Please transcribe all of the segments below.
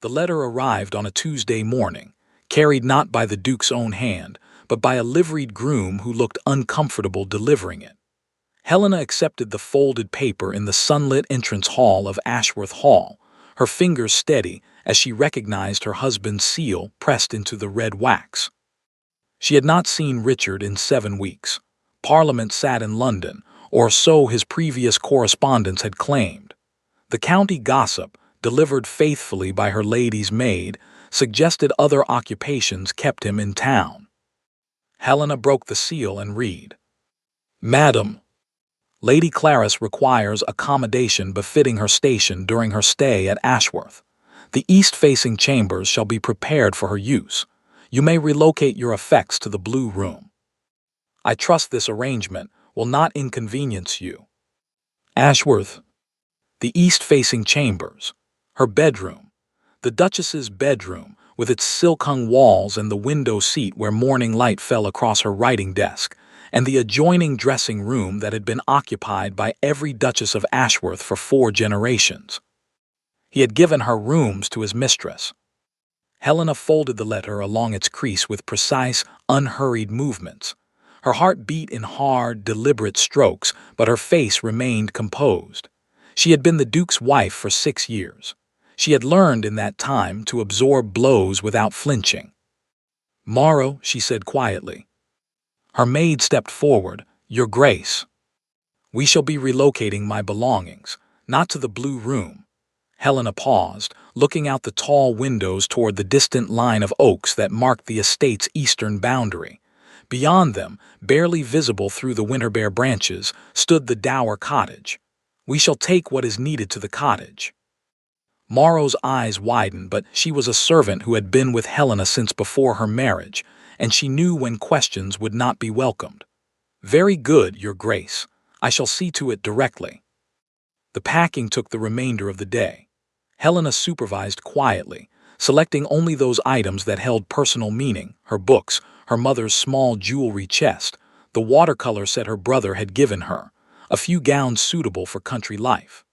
The letter arrived on a Tuesday morning, carried not by the Duke's own hand, but by a liveried groom who looked uncomfortable delivering it. Helena accepted the folded paper in the sunlit entrance hall of Ashworth Hall, her fingers steady as she recognized her husband's seal pressed into the red wax. She had not seen Richard in 7 weeks. Parliament sat in London, or so his previous correspondence had claimed. The county gossip, delivered faithfully by her lady's maid, suggested other occupations kept him in town. Helena broke the seal and read, "Madam, Lady Clarice requires accommodation befitting her station during her stay at Ashworth. The east-facing chambers shall be prepared for her use. You may relocate your effects to the Blue Room. I trust this arrangement will not inconvenience you. Ashworth, the east-facing chambers, her bedroom, the Duchess's bedroom, with its silk-hung walls and the window seat where morning light fell across her writing desk, and the adjoining dressing room that had been occupied by every Duchess of Ashworth for 4 generations. He had given her rooms to his mistress. Helena folded the letter along its crease with precise, unhurried movements. Her heart beat in hard, deliberate strokes, but her face remained composed. She had been the Duke's wife for 6 years. She had learned in that time to absorb blows without flinching. "Morrow," she said quietly. Her maid stepped forward. "Your Grace, we shall be relocating my belongings, not to the Blue Room." Helena paused, looking out the tall windows toward the distant line of oaks that marked the estate's eastern boundary. Beyond them, barely visible through the winter-bare branches, stood the dower cottage. "We shall take what is needed to the cottage." Morrow's eyes widened, but she was a servant who had been with Helena since before her marriage, and she knew when questions would not be welcomed. "Very good, Your Grace. I shall see to it directly." The packing took the remainder of the day. Helena supervised quietly, selecting only those items that held personal meaning: her books, her mother's small jewelry chest, the watercolor set her brother had given her, a few gowns suitable for country life.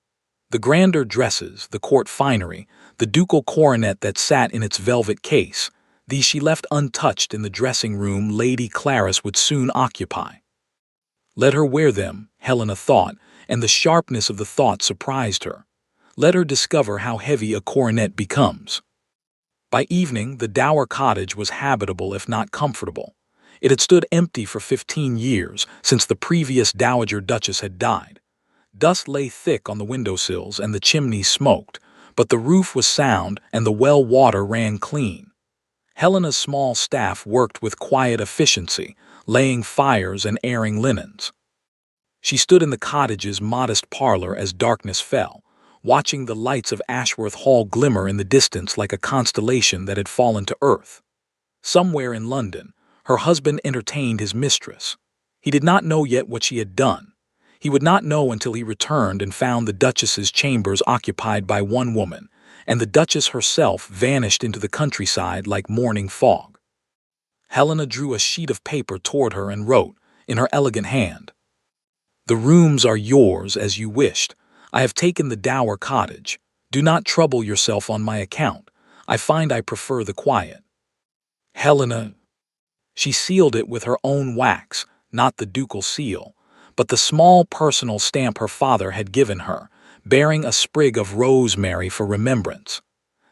The grander dresses, the court finery, the ducal coronet that sat in its velvet case, these she left untouched in the dressing room Lady Clarice would soon occupy. Let her wear them, Helena thought, and the sharpness of the thought surprised her. Let her discover how heavy a coronet becomes. By evening, the dower cottage was habitable if not comfortable. It had stood empty for 15 years, since the previous Dowager Duchess had died. Dust lay thick on the windowsills and the chimneys smoked, but the roof was sound and the well water ran clean. Helena's small staff worked with quiet efficiency, laying fires and airing linens. She stood in the cottage's modest parlor as darkness fell, watching the lights of Ashworth Hall glimmer in the distance like a constellation that had fallen to earth. Somewhere in London, her husband entertained his mistress. He did not know yet what she had done. He would not know until he returned and found the Duchess's chambers occupied by one woman, and the Duchess herself vanished into the countryside like morning fog. Helena drew a sheet of paper toward her and wrote, in her elegant hand, "The rooms are yours as you wished. I have taken the dower cottage. Do not trouble yourself on my account. I find I prefer the quiet." Helena. She sealed it with her own wax, not the ducal seal, but the small personal stamp her father had given her, bearing a sprig of rosemary for remembrance.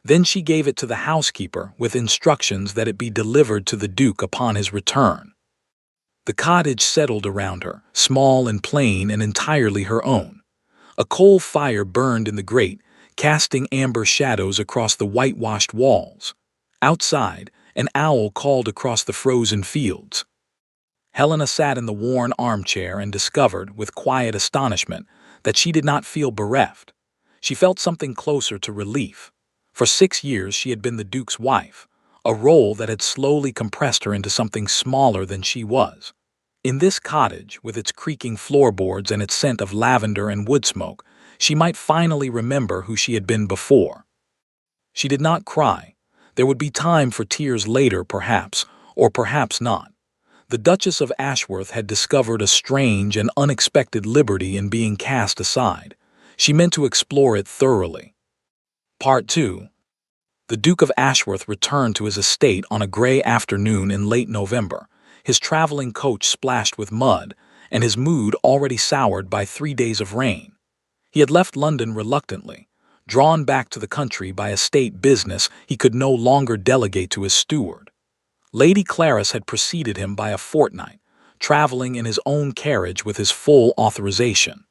Then she gave it to the housekeeper with instructions that it be delivered to the Duke upon his return. The cottage settled around her, small and plain and entirely her own. A coal fire burned in the grate, casting amber shadows across the whitewashed walls. Outside, an owl called across the frozen fields. Helena sat in the worn armchair and discovered, with quiet astonishment, that she did not feel bereft. She felt something closer to relief. For 6 years she had been the Duke's wife, a role that had slowly compressed her into something smaller than she was. In this cottage, with its creaking floorboards and its scent of lavender and wood smoke, she might finally remember who she had been before. She did not cry. There would be time for tears later, perhaps, or perhaps not. The Duchess of Ashworth had discovered a strange and unexpected liberty in being cast aside. She meant to explore it thoroughly. Part 2. The Duke of Ashworth returned to his estate on a grey afternoon in late November, his travelling coach splashed with mud, and his mood already soured by 3 days of rain. He had left London reluctantly, drawn back to the country by a state business he could no longer delegate to his steward. Lady Clarice had preceded him by a fortnight, travelling in his own carriage with his full authorization.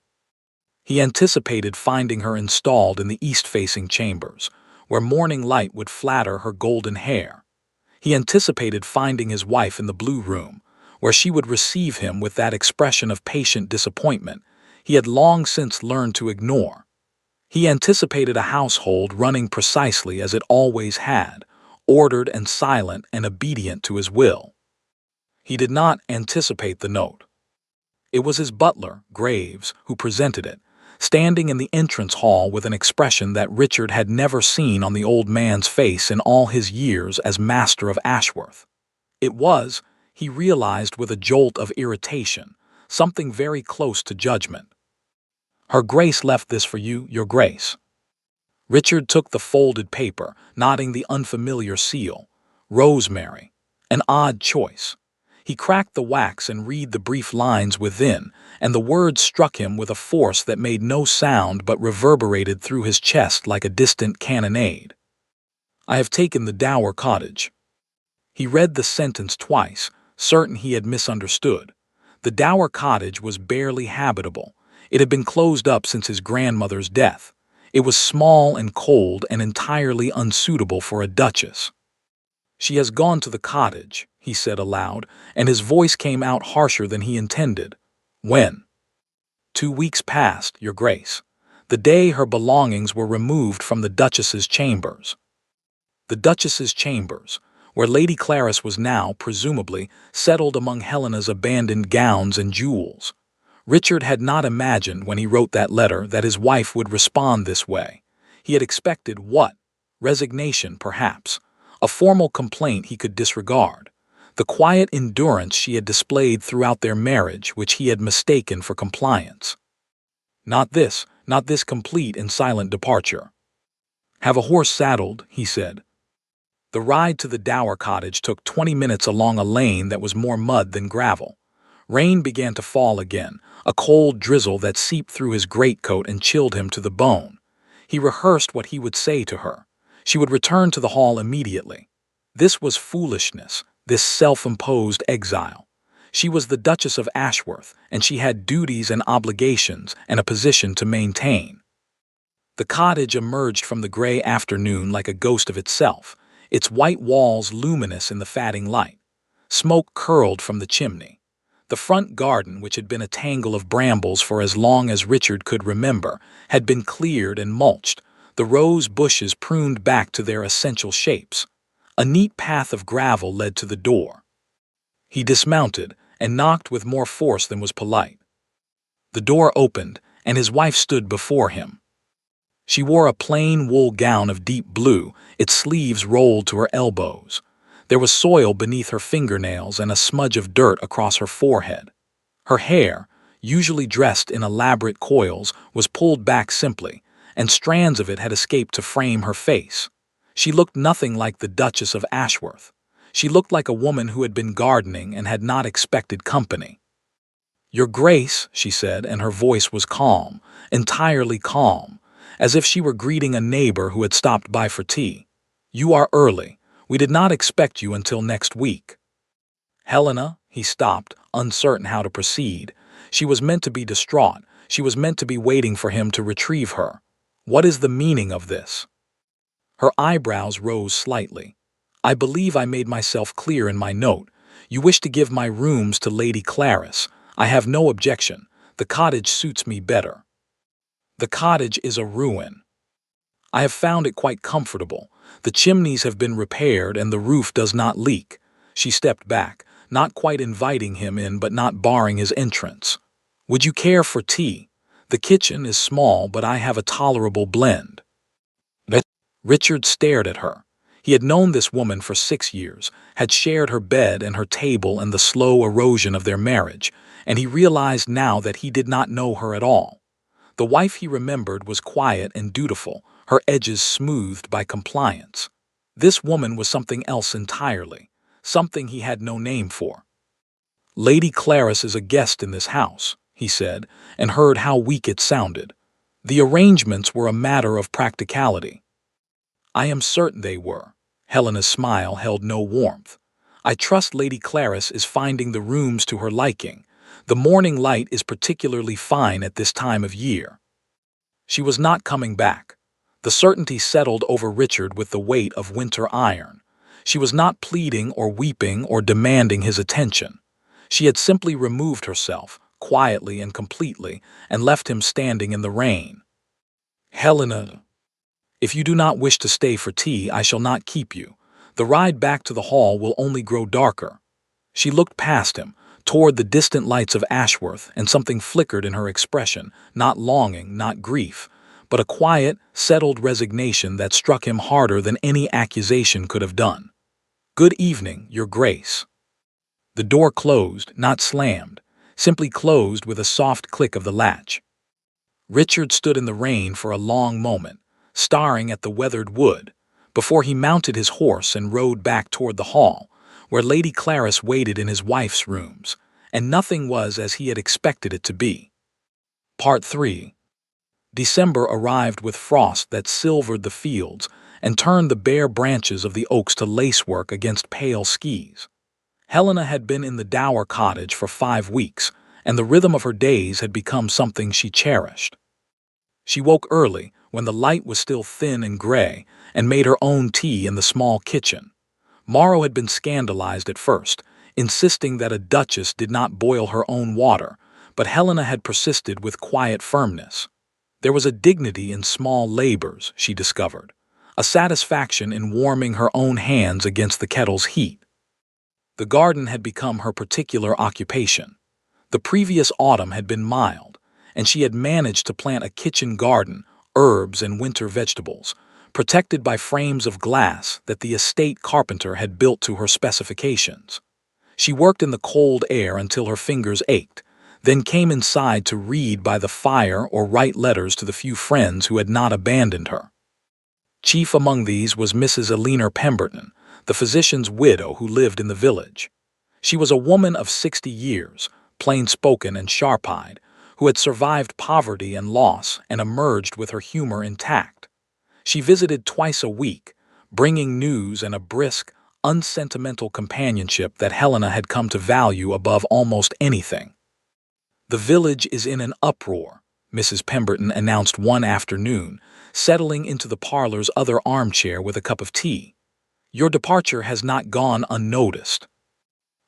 He anticipated finding her installed in the east-facing chambers, where morning light would flatter her golden hair. He anticipated finding his wife in the blue room, where she would receive him with that expression of patient disappointment he had long since learned to ignore. He anticipated a household running precisely as it always had, ordered and silent and obedient to his will. He did not anticipate the note. It was his butler, Graves, who presented it, standing in the entrance hall with an expression that Richard had never seen on the old man's face in all his years as master of Ashworth. It was, he realized with a jolt of irritation, something very close to judgment. "Her Grace left this for you, Your Grace." Richard took the folded paper, nodding the unfamiliar seal. Rosemary. An odd choice. He cracked the wax and read the brief lines within, and the words struck him with a force that made no sound but reverberated through his chest like a distant cannonade. "I have taken the Dower Cottage." He read the sentence twice, certain he had misunderstood. The Dower Cottage was barely habitable. It had been closed up since his grandmother's death. It was small and cold and entirely unsuitable for a duchess. "She has gone to the cottage," he said aloud, and his voice came out harsher than he intended. "When?" 2 weeks past, Your Grace. The day her belongings were removed from the Duchess's chambers." The Duchess's chambers, where Lady Clarice was now, presumably, settled among Helena's abandoned gowns and jewels. Richard had not imagined when he wrote that letter that his wife would respond this way. He had expected what? Resignation, perhaps. A formal complaint he could disregard. The quiet endurance she had displayed throughout their marriage, which he had mistaken for compliance. Not this complete and silent departure. "Have a horse saddled," he said. The ride to the Dower Cottage took 20 minutes along a lane that was more mud than gravel. Rain began to fall again, a cold drizzle that seeped through his greatcoat and chilled him to the bone. He rehearsed what he would say to her. She would return to the hall immediately. This was foolishness, this self-imposed exile. She was the Duchess of Ashworth, and she had duties and obligations and a position to maintain. The cottage emerged from the gray afternoon like a ghost of itself, its white walls luminous in the fading light. Smoke curled from the chimney. The front garden, which had been a tangle of brambles for as long as Richard could remember, had been cleared and mulched, the rose bushes pruned back to their essential shapes. A neat path of gravel led to the door. He dismounted and knocked with more force than was polite. The door opened, and his wife stood before him. She wore a plain wool gown of deep blue, its sleeves rolled to her elbows. There was soil beneath her fingernails and a smudge of dirt across her forehead. Her hair, usually dressed in elaborate coils, was pulled back simply, and strands of it had escaped to frame her face. She looked nothing like the Duchess of Ashworth. She looked like a woman who had been gardening and had not expected company. "Your Grace," she said, and her voice was calm, entirely calm, as if she were greeting a neighbor who had stopped by for tea. "You are early. We did not expect you until next week." "Helena," he stopped, uncertain how to proceed. She was meant to be distraught. She was meant to be waiting for him to retrieve her. "What is the meaning of this?" Her eyebrows rose slightly. "I believe I made myself clear in my note. You wish to give my rooms to Lady Clarice. I have no objection. The cottage suits me better." "The cottage is a ruin." "I have found it quite comfortable. The chimneys have been repaired and the roof does not leak." She stepped back, not quite inviting him in but not barring his entrance. "Would you care for tea? The kitchen is small, but I have a tolerable blend." Richard stared at her. He had known this woman for 6 years, had shared her bed and her table and the slow erosion of their marriage, and he realized now that he did not know her at all. The wife he remembered was quiet and dutiful, her edges smoothed by compliance. This woman was something else entirely, something he had no name for. Lady Clarice is a guest in this house, he said, and heard how weak it sounded. The arrangements were a matter of practicality. I am certain they were. Helena's smile held no warmth. I trust Lady Clarice is finding the rooms to her liking. The morning light is particularly fine at this time of year. She was not coming back. The certainty settled over Richard with the weight of winter iron. She was not pleading or weeping or demanding his attention. She had simply removed herself, quietly and completely, and left him standing in the rain. Helena, if you do not wish to stay for tea, I shall not keep you. The ride back to the hall will only grow darker. She looked past him, toward the distant lights of Ashworth, and something flickered in her expression, not longing, not grief, but a quiet, settled resignation that struck him harder than any accusation could have done. Good evening, Your Grace. The door closed, not slammed, simply closed with a soft click of the latch. Richard stood in the rain for a long moment, staring at the weathered wood, before he mounted his horse and rode back toward the hall, where Lady Clarice waited in his wife's rooms, and nothing was as he had expected it to be. Part 3. December arrived with frost that silvered the fields and turned the bare branches of the oaks to lacework against pale skies. Helena had been in the dower cottage for 5 weeks, and the rhythm of her days had become something she cherished. She woke early, when the light was still thin and gray, and made her own tea in the small kitchen. Morrow had been scandalized at first, insisting that a duchess did not boil her own water, but Helena had persisted with quiet firmness. There was a dignity in small labors, she discovered, a satisfaction in warming her own hands against the kettle's heat. The garden had become her particular occupation. The previous autumn had been mild, and she had managed to plant a kitchen garden, herbs and winter vegetables, protected by frames of glass that the estate carpenter had built to her specifications. She worked in the cold air until her fingers ached, then came inside to read by the fire or write letters to the few friends who had not abandoned her. Chief among these was Mrs. Eleanor Pemberton, the physician's widow who lived in the village. She was a woman of 60 years, plain-spoken and sharp-eyed, who had survived poverty and loss and emerged with her humor intact. She visited twice a week, bringing news and a brisk, unsentimental companionship that Helena had come to value above almost anything. The village is in an uproar, Mrs. Pemberton announced one afternoon, settling into the parlor's other armchair with a cup of tea. Your departure has not gone unnoticed.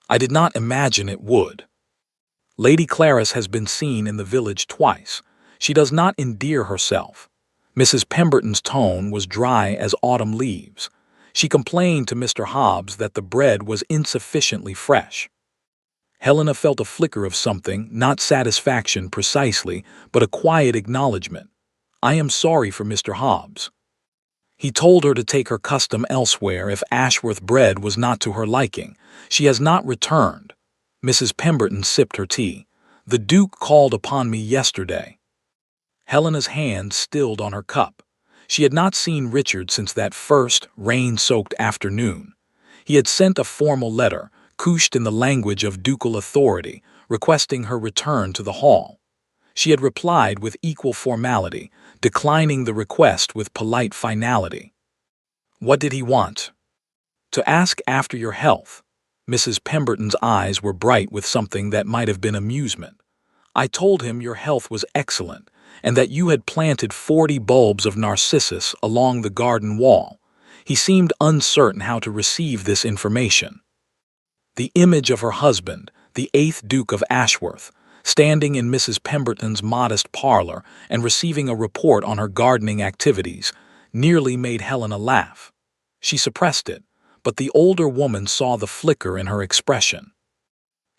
I did not imagine it would. Lady Clarice has been seen in the village twice. She does not endear herself. Mrs. Pemberton's tone was dry as autumn leaves. She complained to Mr. Hobbs that the bread was insufficiently fresh. Helena felt a flicker of something, not satisfaction precisely, but a quiet acknowledgement. I am sorry for Mr. Hobbs. He told her to take her custom elsewhere if Ashworth bread was not to her liking. She has not returned. Mrs. Pemberton sipped her tea. The Duke called upon me yesterday. Helena's hand stilled on her cup. She had not seen Richard since that first, rain-soaked afternoon. He had sent a formal letter, couched in the language of ducal authority, requesting her return to the hall. She had replied with equal formality, declining the request with polite finality. What did he want? To ask after your health. Mrs. Pemberton's eyes were bright with something that might have been amusement. I told him your health was excellent, and that you had planted 40 bulbs of narcissus along the garden wall. He seemed uncertain how to receive this information. The image of her husband, the 8th Duke of Ashworth, standing in Mrs. Pemberton's modest parlor and receiving a report on her gardening activities, nearly made Helena laugh. She suppressed it, but the older woman saw the flicker in her expression.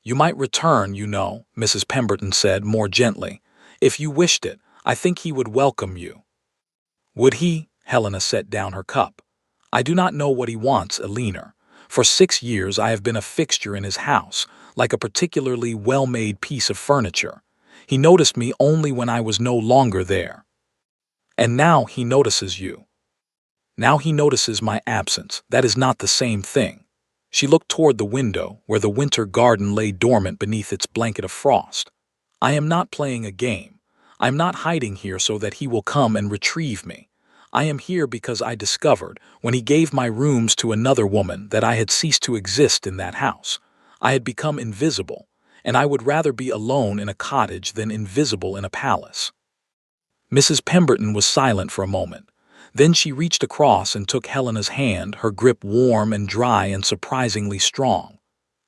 You might return, you know, Mrs. Pemberton said more gently. If you wished it, I think he would welcome you. Would he? Helena set down her cup. I do not know what he wants, Eleanor. For 6 years I have been a fixture in his house, like a particularly well-made piece of furniture. He noticed me only when I was no longer there. And now he notices you. Now he notices my absence. That is not the same thing. She looked toward the window, where the winter garden lay dormant beneath its blanket of frost. I am not playing a game. I am not hiding here so that he will come and retrieve me. I am here because I discovered, when he gave my rooms to another woman, that I had ceased to exist in that house. I had become invisible, and I would rather be alone in a cottage than invisible in a palace. Mrs. Pemberton was silent for a moment. Then she reached across and took Helena's hand, her grip warm and dry and surprisingly strong.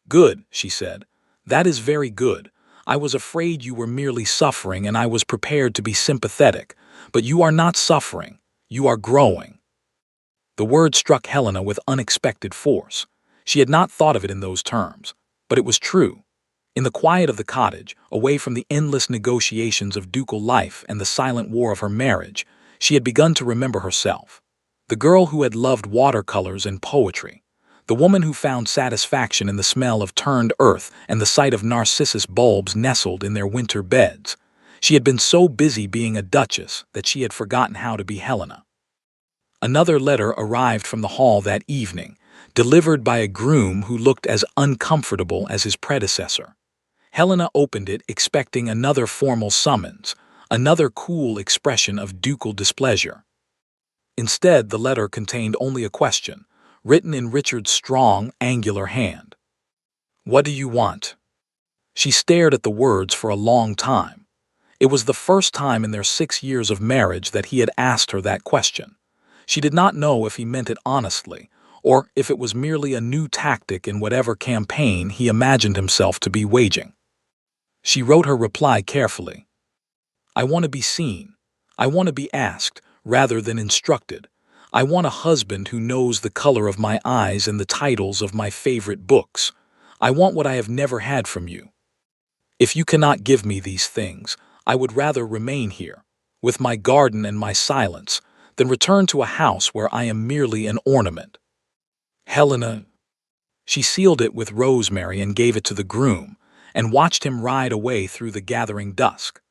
"Good," she said. "That is very good. I was afraid you were merely suffering, and I was prepared to be sympathetic. But you are not suffering. You are growing." The word struck Helena with unexpected force. She had not thought of it in those terms, but it was true. In the quiet of the cottage, away from the endless negotiations of ducal life and the silent war of her marriage, she had begun to remember herself. The girl who had loved watercolors and poetry. The woman who found satisfaction in the smell of turned earth and the sight of narcissus bulbs nestled in their winter beds. She had been so busy being a duchess that she had forgotten how to be Helena. Another letter arrived from the hall that evening, delivered by a groom who looked as uncomfortable as his predecessor. Helena opened it expecting another formal summons, another cool expression of ducal displeasure. Instead, the letter contained only a question, written in Richard's strong, angular hand. "What do you want?" She stared at the words for a long time. It was the first time in their 6 years of marriage that he had asked her that question. She did not know if he meant it honestly, or if it was merely a new tactic in whatever campaign he imagined himself to be waging. She wrote her reply carefully. "I want to be seen. I want to be asked, rather than instructed. I want a husband who knows the color of my eyes and the titles of my favorite books. I want what I have never had from you. If you cannot give me these things, I would rather remain here, with my garden and my silence, than return to a house where I am merely an ornament. Helena." She sealed it with rosemary and gave it to the groom, and watched him ride away through the gathering dusk.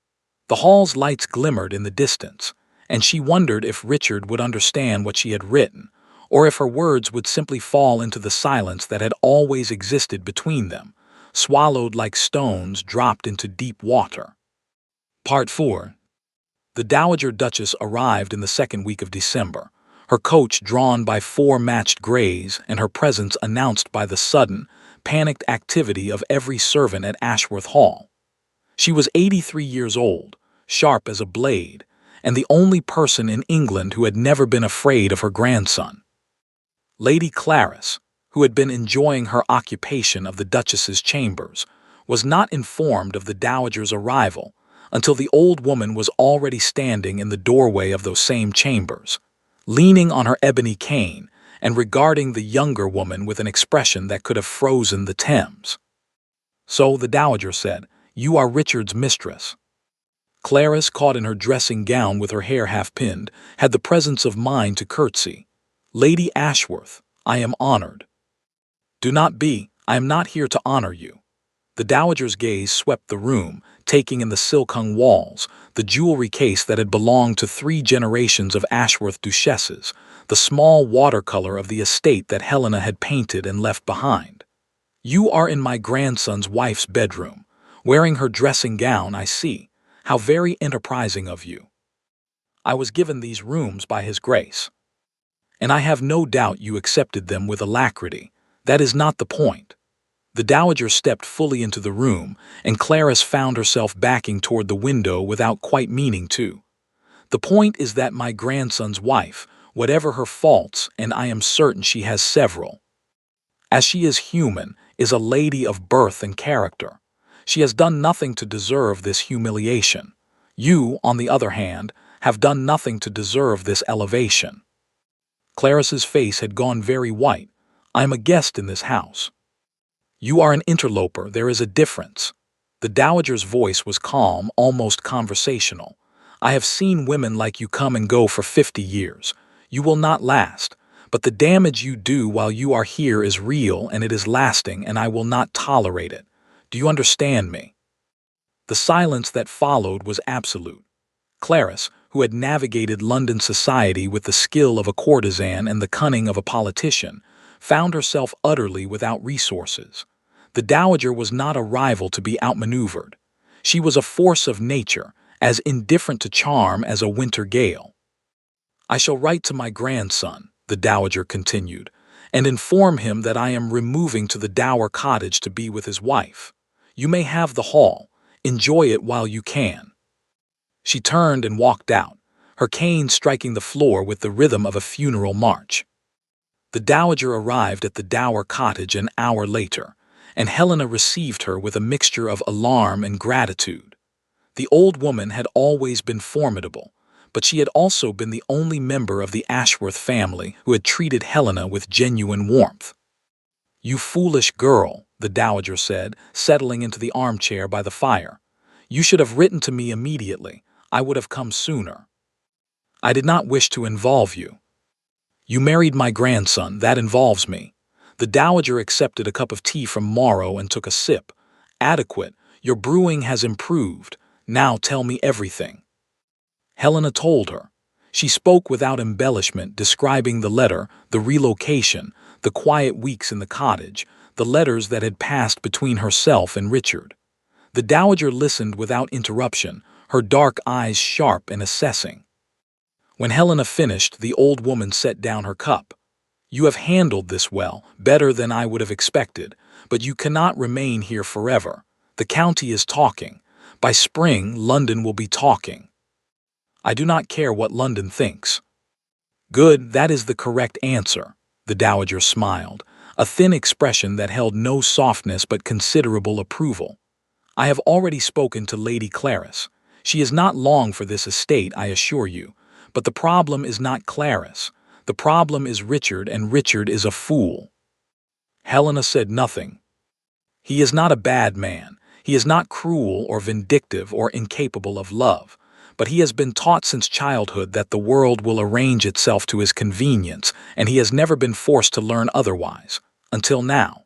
The hall's lights glimmered in the distance, and she wondered if Richard would understand what she had written, or if her words would simply fall into the silence that had always existed between them, swallowed like stones dropped into deep water. Part 4. The Dowager Duchess arrived in the second week of December, her coach drawn by 4 matched greys and her presence announced by the sudden, panicked activity of every servant at Ashworth Hall. She was 83 years old, sharp as a blade, and the only person in England who had never been afraid of her grandson. Lady Clarice, who had been enjoying her occupation of the Duchess's chambers, was not informed of the Dowager's arrival until the old woman was already standing in the doorway of those same chambers, leaning on her ebony cane and regarding the younger woman with an expression that could have frozen the Thames. So the Dowager said, "You are Richard's mistress." Clarice, caught in her dressing gown with her hair half-pinned, had the presence of mind to curtsy. "Lady Ashworth, I am honored." "Do not be. I am not here to honor you." The Dowager's gaze swept the room, taking in the silk-hung walls, the jewelry case that had belonged to 3 generations of Ashworth duchesses, the small watercolor of the estate that Helena had painted and left behind. "You are in my grandson's wife's bedroom, wearing her dressing gown, I see. How very enterprising of you." "I was given these rooms by His Grace." "And I have no doubt you accepted them with alacrity. That is not the point." The Dowager stepped fully into the room, and Clarice found herself backing toward the window without quite meaning to. "The point is that my grandson's wife, whatever her faults, and I am certain she has several, as she is human, is a lady of birth and character. She has done nothing to deserve this humiliation. You, on the other hand, have done nothing to deserve this elevation." Clarice's face had gone very white. "I am a guest in this house." "You are an interloper. There is a difference." The Dowager's voice was calm, almost conversational. "I have seen women like you come and go for 50 years. You will not last. But the damage you do while you are here is real and it is lasting, and I will not tolerate it. Do you understand me?" The silence that followed was absolute. Clarice, who had navigated London society with the skill of a courtesan and the cunning of a politician, found herself utterly without resources. The dowager was not a rival to be outmaneuvered. She was a force of nature, as indifferent to charm as a winter gale. "I shall write to my grandson," the dowager continued, "and inform him that I am removing to the Dower Cottage to be with his wife. You may have the hall. Enjoy it while you can." She turned and walked out, her cane striking the floor with the rhythm of a funeral march. The dowager arrived at the Dower Cottage an hour later, and Helena received her with a mixture of alarm and gratitude. The old woman had always been formidable, but she had also been the only member of the Ashworth family who had treated Helena with genuine warmth. "You foolish girl," the dowager said, settling into the armchair by the fire. "You should have written to me immediately. I would have come sooner. I did not wish to involve you. You married my grandson, that involves me." The dowager accepted a cup of tea from Morrow and took a sip. "Adequate. Your brewing has improved. Now tell me everything." Helena told her. She spoke without embellishment, describing the letter, the relocation, the quiet weeks in the cottage, the letters that had passed between herself and Richard. The dowager listened without interruption, her dark eyes sharp and assessing. When Helena finished, the old woman set down her cup. "You have handled this well, better than I would have expected, but you cannot remain here forever. The county is talking. By spring, London will be talking." "I do not care what London thinks." "Good, that is the correct answer." The dowager smiled, a thin expression that held no softness but considerable approval. "I have already spoken to Lady Clarice. She is not long for this estate, I assure you. But the problem is not Clarice. The problem is Richard, and Richard is a fool." Helena said nothing. "He is not a bad man. He is not cruel or vindictive or incapable of love. But he has been taught since childhood that the world will arrange itself to his convenience, and he has never been forced to learn otherwise. Until now."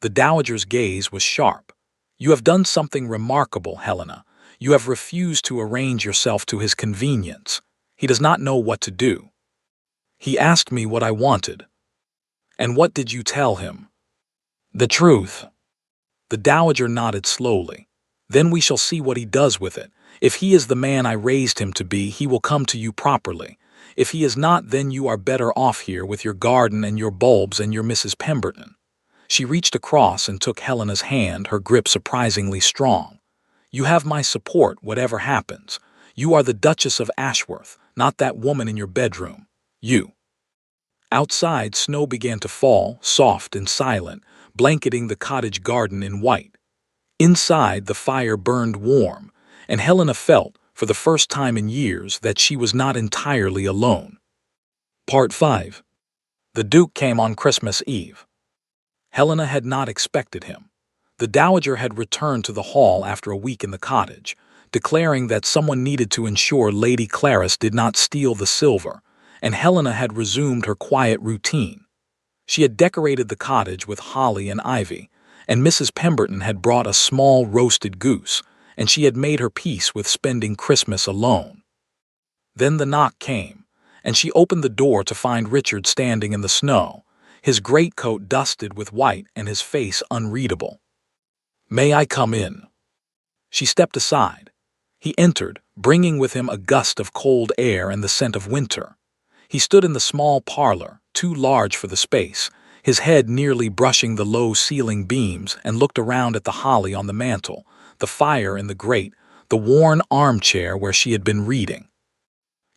The dowager's gaze was sharp. "You have done something remarkable, Helena. You have refused to arrange yourself to his convenience. He does not know what to do." "He asked me what I wanted." "And what did you tell him?" "The truth." The dowager nodded slowly. "Then we shall see what he does with it. If he is the man I raised him to be, he will come to you properly. If he is not, then you are better off here with your garden and your bulbs and your Mrs. Pemberton." She reached across and took Helena's hand, her grip surprisingly strong. "You have my support, whatever happens. You are the Duchess of Ashworth, not that woman in your bedroom. You." Outside, snow began to fall, soft and silent, blanketing the cottage garden in white. Inside, the fire burned warm, and Helena felt, for the first time in years, that she was not entirely alone. Part 5. The Duke came on Christmas Eve. Helena had not expected him. The dowager had returned to the hall after a week in the cottage, declaring that someone needed to ensure Lady Clarice did not steal the silver, and Helena had resumed her quiet routine. She had decorated the cottage with holly and ivy, and Mrs. Pemberton had brought a small roasted goose, and she had made her peace with spending Christmas alone. Then the knock came, and she opened the door to find Richard standing in the snow, his greatcoat dusted with white and his face unreadable. "May I come in?" She stepped aside. He entered, bringing with him a gust of cold air and the scent of winter. He stood in the small parlor, too large for the space, his head nearly brushing the low ceiling beams, and looked around at the holly on the mantel, the fire in the grate, the worn armchair where she had been reading.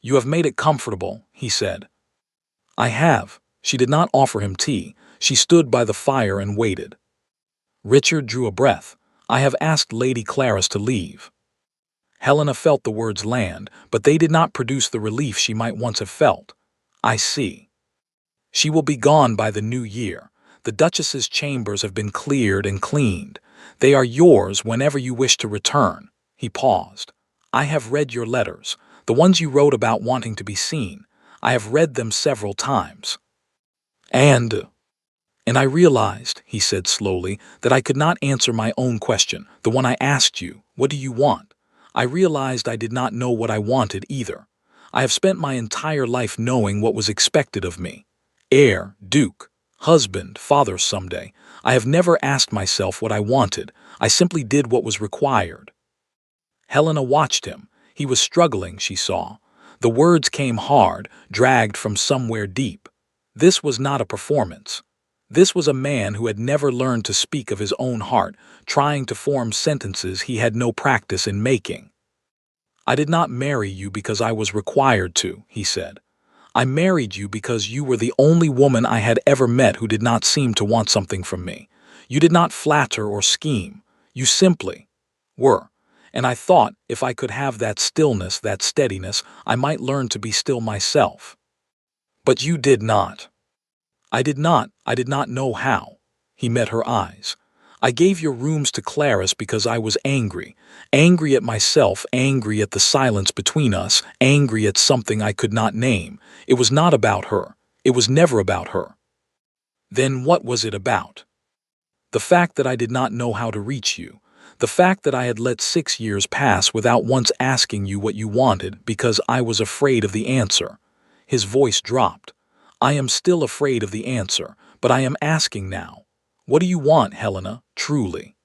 "You have made it comfortable," he said. "I have." She did not offer him tea. She stood by the fire and waited. Richard drew a breath. "I have asked Lady Clarice to leave." Helena felt the words land, but they did not produce the relief she might once have felt. "I see. She will be gone by the new year. The Duchess's chambers have been cleared and cleaned. They are yours whenever you wish to return." He paused. "I have read your letters, the ones you wrote about wanting to be seen. I have read them several times. And I realized," he said slowly, "that I could not answer my own question, the one I asked you, what do you want? I realized I did not know what I wanted either. I have spent my entire life knowing what was expected of me. Heir, duke, husband, father someday. I have never asked myself what I wanted. I simply did what was required. Helena watched him. He was struggling, she saw. The words came hard, dragged from somewhere deep. This was not a performance. This was a man who had never learned to speak of his own heart, trying to form sentences he had no practice in making. I did not marry you because I was required to, he said. I married you because you were the only woman I had ever met who did not seem to want something from me. You did not flatter or scheme. You simply were. And I thought if I could have that stillness, that steadiness, I might learn to be still myself. But you did not. I did not know how. He met her eyes. I gave your rooms to Clarice because I was angry. Angry at myself, angry at the silence between us, angry at something I could not name. It was not about her. It was never about her. Then what was it about? The fact that I did not know how to reach you. The fact that I had let 6 years pass without once asking you what you wanted because I was afraid of the answer. His voice dropped. I am still afraid of the answer, but I am asking now. What do you want, Helena, truly?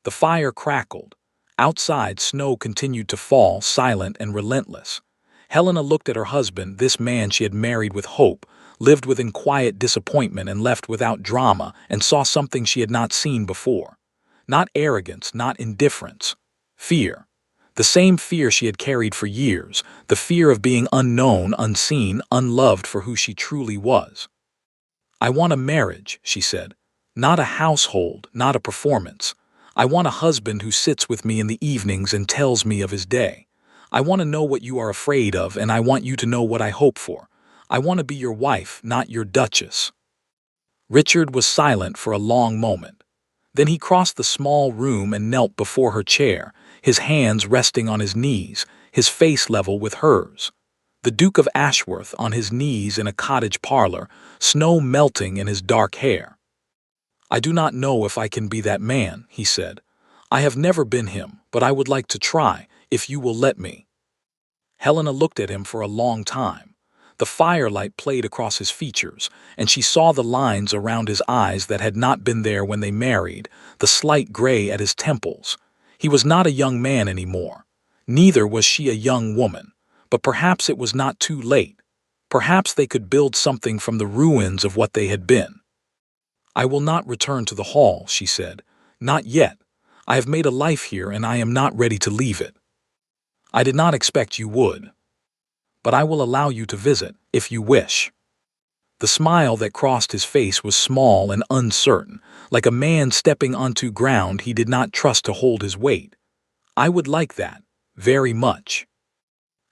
The fire crackled. Outside, snow continued to fall, silent and relentless. Helena looked at her husband, this man she had married with hope, lived within quiet disappointment and left without drama, and saw something she had not seen before. Not arrogance, not indifference. Fear. The same fear she had carried for years, the fear of being unknown, unseen, unloved for who she truly was. I want a marriage, she said. Not a household, not a performance. I want a husband who sits with me in the evenings and tells me of his day. I want to know what you are afraid of, and I want you to know what I hope for. I want to be your wife, not your duchess. Richard was silent for a long moment. Then he crossed the small room and knelt before her chair, his hands resting on his knees, his face level with hers. The Duke of Ashworth on his knees in a cottage parlor, snow melting in his dark hair. I do not know if I can be that man, he said. I have never been him, but I would like to try, if you will let me. Helena looked at him for a long time. The firelight played across his features, and she saw the lines around his eyes that had not been there when they married, the slight gray at his temples. He was not a young man anymore. Neither was she a young woman. But perhaps it was not too late. Perhaps they could build something from the ruins of what they had been. I will not return to the hall, she said. Not yet. I have made a life here, and I am not ready to leave it. I did not expect you would. But I will allow you to visit, if you wish. The smile that crossed his face was small and uncertain, like a man stepping onto ground he did not trust to hold his weight. I would like that, very much.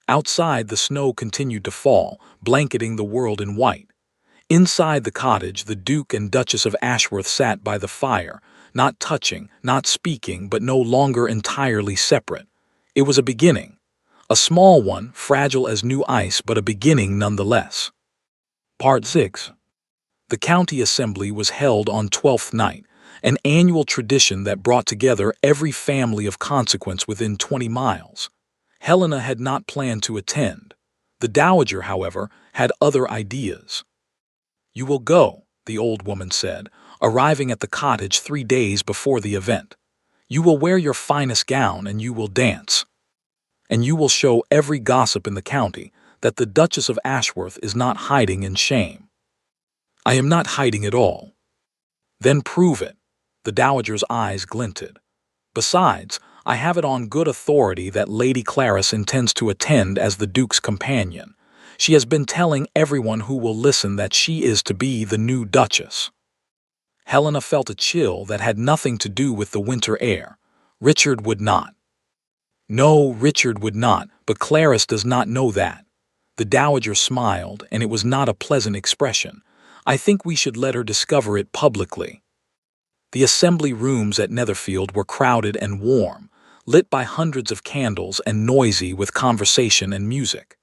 Outside, the snow continued to fall, blanketing the world in white. Inside the cottage, the Duke and Duchess of Ashworth sat by the fire, not touching, not speaking, but no longer entirely separate. It was a beginning. A small one, fragile as new ice, but a beginning nonetheless. Part 6. The county assembly was held on Twelfth Night, an annual tradition that brought together every family of consequence within 20 miles. Helena had not planned to attend. The dowager, however, had other ideas. You will go, the old woman said, arriving at the cottage 3 days before the event. You will wear your finest gown and you will dance. And you will show every gossip in the county that the Duchess of Ashworth is not hiding in shame. I am not hiding at all. Then prove it. The dowager's eyes glinted. Besides, I have it on good authority that Lady Clarice intends to attend as the Duke's companion. She has been telling everyone who will listen that she is to be the new Duchess. Helena felt a chill that had nothing to do with the winter air. Richard would not. No, Richard would not, but Clarice does not know that. The dowager smiled, and it was not a pleasant expression. I think we should let her discover it publicly. The assembly rooms at Netherfield were crowded and warm, lit by hundreds of candles and noisy with conversation and music.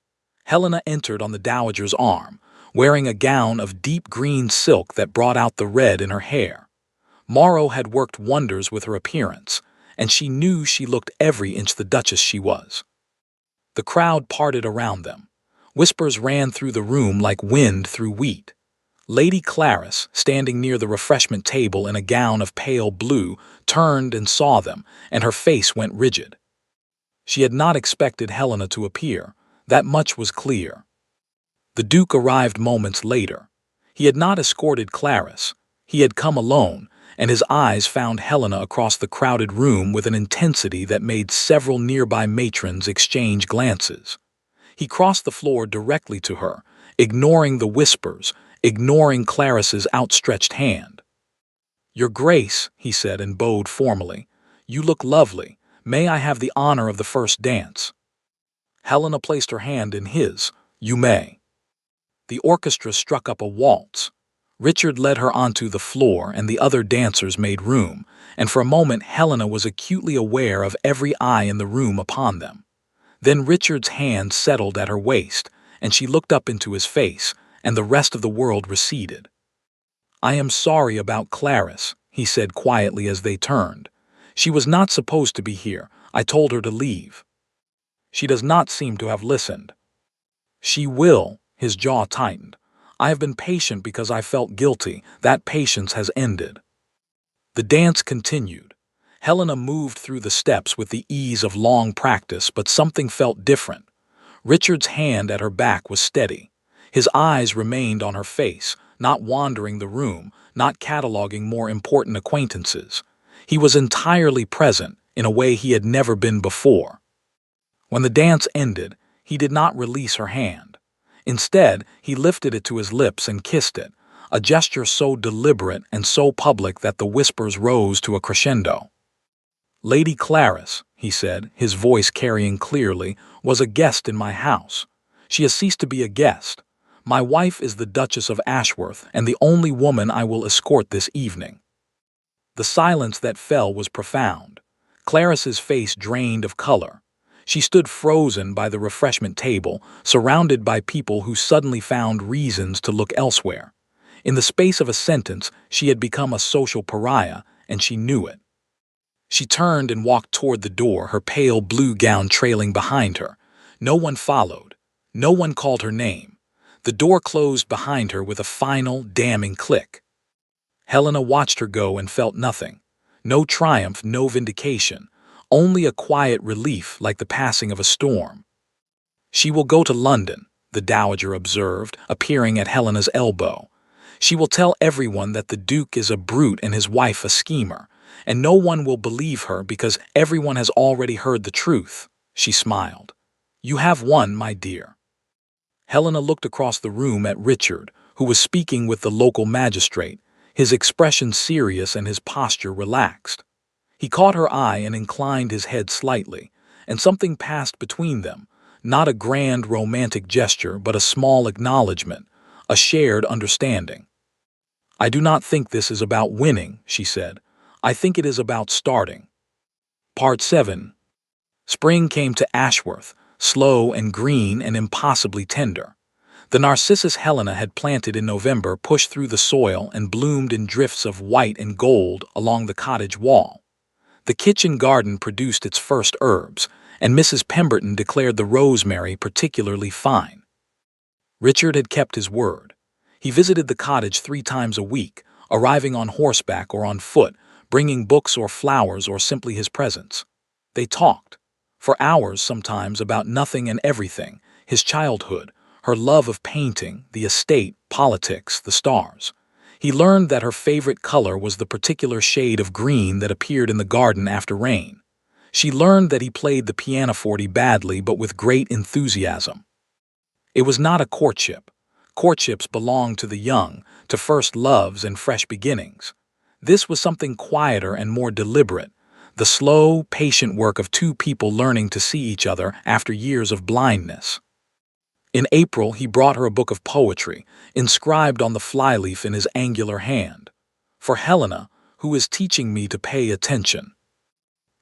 Helena entered on the dowager's arm, wearing a gown of deep green silk that brought out the red in her hair. Morrow had worked wonders with her appearance, and she knew she looked every inch the Duchess she was. The crowd parted around them. Whispers ran through the room like wind through wheat. Lady Clarice, standing near the refreshment table in a gown of pale blue, turned and saw them, and her face went rigid. She had not expected Helena to appear. That much was clear. The Duke arrived moments later. He had not escorted Clarice. He had come alone, and his eyes found Helena across the crowded room with an intensity that made several nearby matrons exchange glances. He crossed the floor directly to her, ignoring the whispers, ignoring Clarice's outstretched hand. "Your Grace," he said and bowed formally, "you look lovely. May I have the honor of the first dance?" Helena placed her hand in his. "You may." The orchestra struck up a waltz. Richard led her onto the floor, and the other dancers made room, and for a moment Helena was acutely aware of every eye in the room upon them. Then Richard's hand settled at her waist, and she looked up into his face, and the rest of the world receded. "I am sorry about Clarice," he said quietly as they turned. "She was not supposed to be here. I told her to leave." "She does not seem to have listened." "She will." His jaw tightened. "I have been patient because I felt guilty. That patience has ended." The dance continued. Helena moved through the steps with the ease of long practice, but something felt different. Richard's hand at her back was steady. His eyes remained on her face, not wandering the room, not cataloging more important acquaintances. He was entirely present in a way he had never been before. When the dance ended, he did not release her hand. Instead, he lifted it to his lips and kissed it, a gesture so deliberate and so public that the whispers rose to a crescendo. "Lady Clarice," he said, his voice carrying clearly, "was a guest in my house. She has ceased to be a guest. My wife is the Duchess of Ashworth, and the only woman I will escort this evening." The silence that fell was profound. Clarice's face drained of color. She stood frozen by the refreshment table, surrounded by people who suddenly found reasons to look elsewhere. In the space of a sentence, she had become a social pariah, and she knew it. She turned and walked toward the door, her pale blue gown trailing behind her. No one followed. No one called her name. The door closed behind her with a final, damning click. Helena watched her go and felt nothing. No triumph, no vindication. Only a quiet relief like the passing of a storm. "She will go to London," the Dowager observed, appearing at Helena's elbow. "She will tell everyone that the Duke is a brute and his wife a schemer, and no one will believe her because everyone has already heard the truth." She smiled. "You have won, my dear." Helena looked across the room at Richard, who was speaking with the local magistrate, his expression serious and his posture relaxed. He caught her eye and inclined his head slightly, and something passed between them, not a grand romantic gesture but a small acknowledgement, a shared understanding. "I do not think this is about winning," she said. "I think it is about starting." Part 7. Spring came to Ashworth, slow and green and impossibly tender. The narcissus Helena had planted in November pushed through the soil and bloomed in drifts of white and gold along the cottage wall. The kitchen garden produced its first herbs, and Mrs. Pemberton declared the rosemary particularly fine. Richard had kept his word. He visited the cottage 3 times a week, arriving on horseback or on foot, bringing books or flowers or simply his presence. They talked, for hours sometimes, about nothing and everything, his childhood, her love of painting, the estate, politics, the stars. He learned that her favorite color was the particular shade of green that appeared in the garden after rain. She learned that he played the pianoforte badly but with great enthusiasm. It was not a courtship. Courtships belong to the young, to first loves and fresh beginnings. This was something quieter and more deliberate, the slow, patient work of 2 people learning to see each other after years of blindness. In April, he brought her a book of poetry, inscribed on the flyleaf in his angular hand. "For Helena, who is teaching me to pay attention."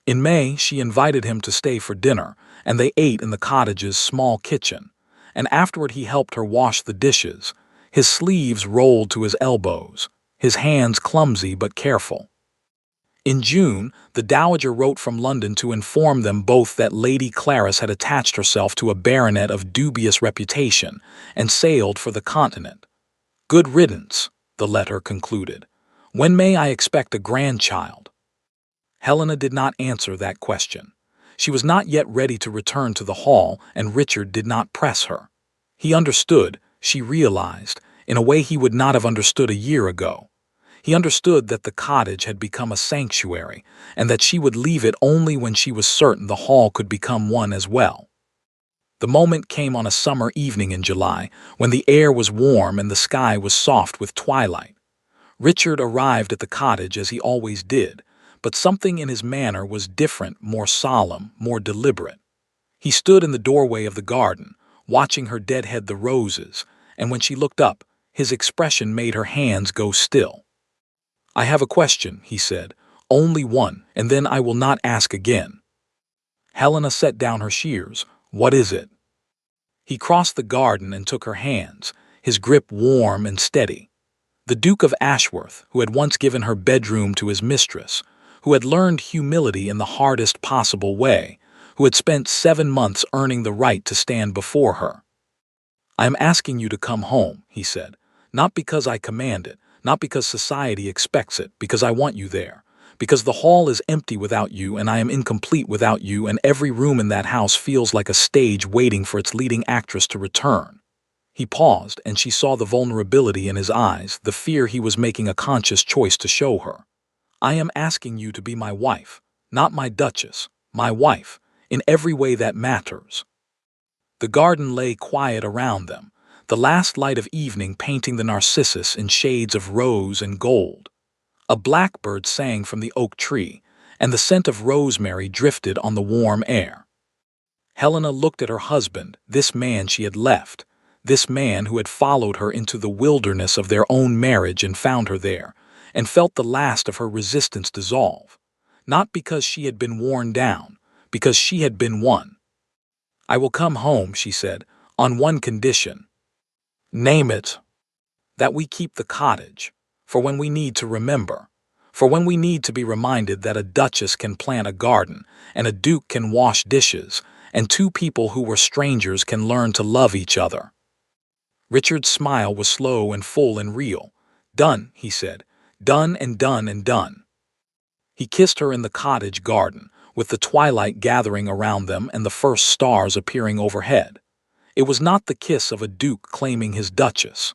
In May, she invited him to stay for dinner, and they ate in the cottage's small kitchen, and afterward he helped her wash the dishes, his sleeves rolled to his elbows, his hands clumsy but careful. In June, the Dowager wrote from London to inform them both that Lady Clarice had attached herself to a baronet of dubious reputation and sailed for the continent. "Good riddance," the letter concluded. "When may I expect a grandchild?" Helena did not answer that question. She was not yet ready to return to the hall, and Richard did not press her. He understood, she realized, in a way he would not have understood a year ago. He understood that the cottage had become a sanctuary, and that she would leave it only when she was certain the hall could become one as well. The moment came on a summer evening in July, when the air was warm and the sky was soft with twilight. Richard arrived at the cottage as he always did, but something in his manner was different, more solemn, more deliberate. He stood in the doorway of the garden, watching her deadhead the roses, and when she looked up, his expression made her hands go still. "I have a question," he said, "only one, and then I will not ask again." Helena set down her shears. "What is it?" He crossed the garden and took her hands, his grip warm and steady. The Duke of Ashworth, who had once given her bedroom to his mistress, who had learned humility in the hardest possible way, who had spent 7 months earning the right to stand before her. "I am asking you to come home," he said, "not because I command it, not because society expects it, because I want you there, because the hall is empty without you and I am incomplete without you, and every room in that house feels like a stage waiting for its leading actress to return." He paused, and she saw the vulnerability in his eyes, the fear he was making a conscious choice to show her. "I am asking you to be my wife, not my duchess, my wife, in every way that matters." The garden lay quiet around them, the last light of evening painting the narcissus in shades of rose and gold. A blackbird sang from the oak tree, and the scent of rosemary drifted on the warm air. Helena looked at her husband, this man she had left, this man who had followed her into the wilderness of their own marriage and found her there, and felt the last of her resistance dissolve. Not because she had been worn down, because she had been won. "I will come home," she said, "on one condition." "Name it." "That we keep the cottage, for when we need to remember, for when we need to be reminded that a duchess can plant a garden, and a duke can wash dishes, and two people who were strangers can learn to love each other." Richard's smile was slow and full and real. "Done," he said, "done and done and done." He kissed her in the cottage garden, with the twilight gathering around them and the first stars appearing overhead. It was not the kiss of a duke claiming his duchess.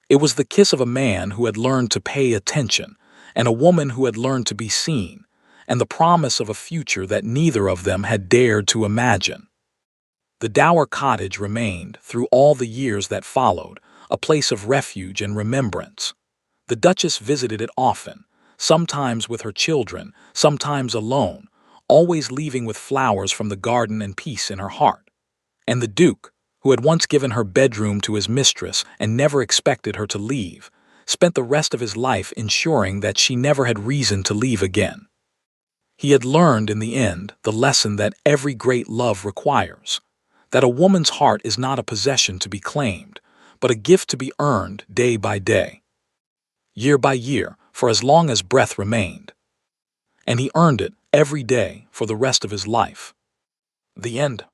It was the kiss of a man who had learned to pay attention, and a woman who had learned to be seen, and the promise of a future that neither of them had dared to imagine. The dower cottage remained, through all the years that followed, a place of refuge and remembrance. The Duchess visited it often, sometimes with her children, sometimes alone, always leaving with flowers from the garden and peace in her heart. And the Duke, who had once given her bedroom to his mistress and never expected her to leave, spent the rest of his life ensuring that she never had reason to leave again. He had learned in the end the lesson that every great love requires, that a woman's heart is not a possession to be claimed, but a gift to be earned day by day, year by year, for as long as breath remained. And he earned it every day for the rest of his life. The end.